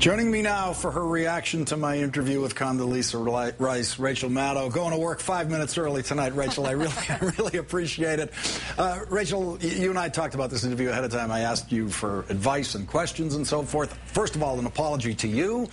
Joining me now for her reaction to my interview with Condoleezza Rice, Rachel Maddow. Going to work 5 minutes early tonight, Rachel. I really appreciate it. Rachel, you and I talked about this interview ahead of time. I asked you for advice and questions and so forth. First of all, an apology to you.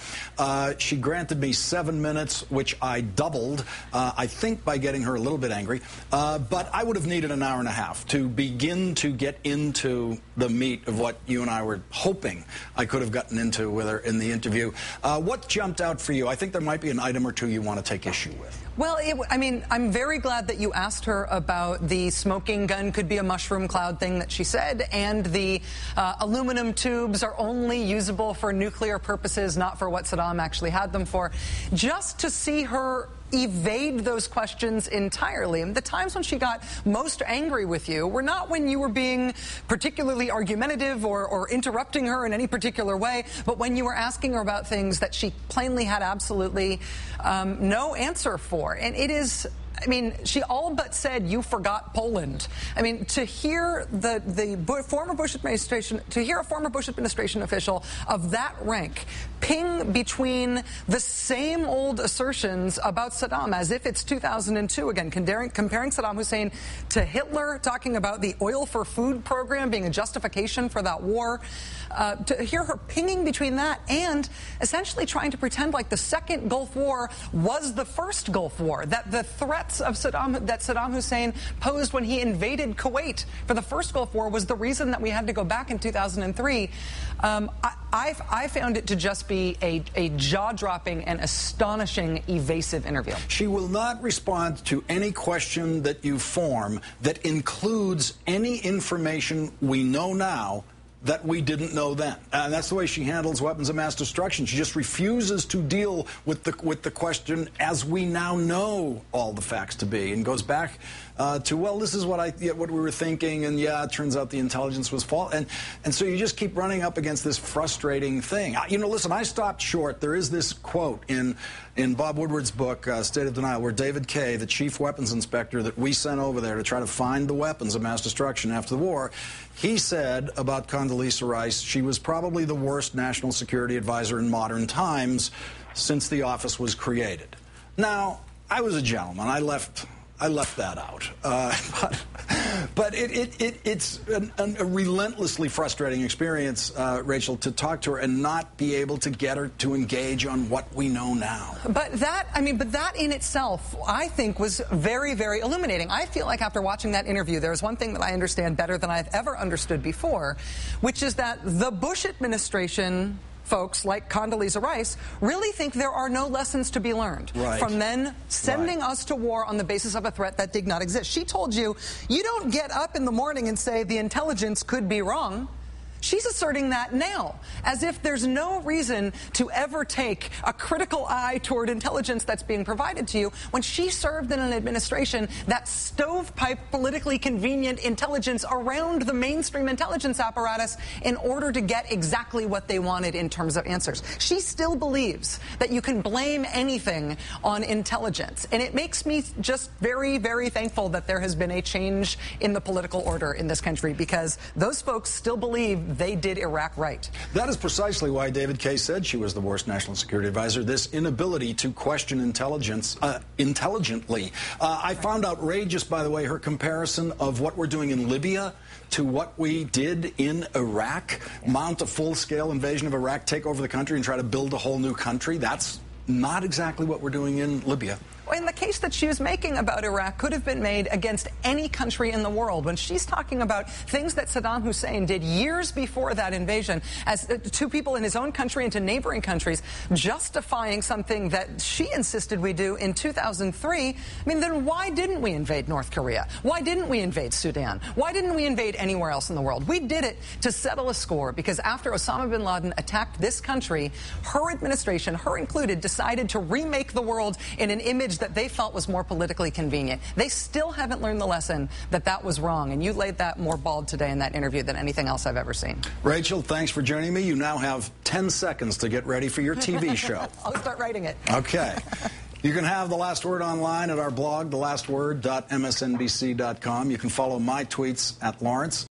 She granted me 7 minutes, which I doubled, I think by getting her a little bit angry. But I would have needed an hour and a half to begin to get into the meat of what you and I were hoping I could have gotten into with her in the interview. What jumped out for you? I think there might be an item or two you want to take issue with. Well, I mean, I'm very glad that you asked her about the smoking gun could be a mushroom cloud thing that she said, and the aluminum tubes are only usable for nuclear purposes, not for what Saddam actually had them for. Just to see her evade those questions entirely. And the times when she got most angry with you were not when you were being particularly argumentative or interrupting her in any particular way, but when you were asking her about things that she plainly had absolutely no answer for. And it is, I mean, she all but said, "You forgot Poland." I mean, to hear the former Bush administration, to hear a former Bush administration official of that rank ping between the same old assertions about Saddam as if it's 2002 again, comparing Saddam Hussein to Hitler, talking about the oil for food program being a justification for that war, to hear her pinging between that and essentially trying to pretend like the second Gulf War was the first Gulf War, that the threats of Saddam Hussein posed when he invaded Kuwait for the first Gulf War was the reason that we had to go back in 2003. I found it to just be a jaw-dropping and astonishing, evasive interview. She will not respond to any question that you form that includes any information we know now that we didn't know then. And that's the way she handles weapons of mass destruction. She just refuses to deal with the question as we now know all the facts to be, and goes back to, well, this is what we were thinking, and yeah, it turns out the intelligence was false. And so you just keep running up against this frustrating thing. You know, listen, I stopped short. There is this quote in Bob Woodward's book, State of Denial, where David Kay, the chief weapons inspector that we sent over there to try to find the weapons of mass destruction after the war, he said about Condoleezza Rice, she was probably the worst national security advisor in modern times since the office was created. Now, I was a gentleman. I left that out. But it's a relentlessly frustrating experience, Rachel, to talk to her and not be able to get her to engage on what we know now. But that in itself, I think, was very, very illuminating. I feel like after watching that interview, there's one thing that I understand better than I've ever understood before, which is that the Bush administration folks like Condoleezza Rice really think there are no lessons to be learned from then sending us to war on the basis of a threat that did not exist. She told you, you don't get up in the morning and say the intelligence could be wrong. She's asserting that now, as if there's no reason to ever take a critical eye toward intelligence that's being provided to you, when she served in an administration that stovepipe politically convenient intelligence around the mainstream intelligence apparatus in order to get exactly what they wanted in terms of answers. She still believes that you can blame anything on intelligence, and it makes me just very, very thankful that there has been a change in the political order in this country, because those folks still believe they did Iraq right. That is precisely why David Kay said she was the worst national security advisor, this inability to question intelligence intelligently. I found outrageous, by the way, her comparison of what we're doing in Libya to what we did in Iraq, mount a full-scale invasion of Iraq, take over the country and try to build a whole new country. That's not exactly what we're doing in Libya. And the case that she was making about Iraq could have been made against any country in the world. When she's talking about things that Saddam Hussein did years before that invasion as to people in his own country and to neighboring countries, justifying something that she insisted we do in 2003, I mean, then why didn't we invade North Korea? Why didn't we invade Sudan? Why didn't we invade anywhere else in the world? We did it to settle a score, because after Osama bin Laden attacked this country, her administration, her included, decided to remake the world in an image that they felt was more politically convenient. They still haven't learned the lesson that that was wrong, and you laid that more bald today in that interview than anything else I've ever seen. Rachel, thanks for joining me. You now have 10 seconds to get ready for your TV show. I'll start writing it. Okay. You can have The Last Word online at our blog, thelastword.msnbc.com. You can follow my tweets at Lawrence.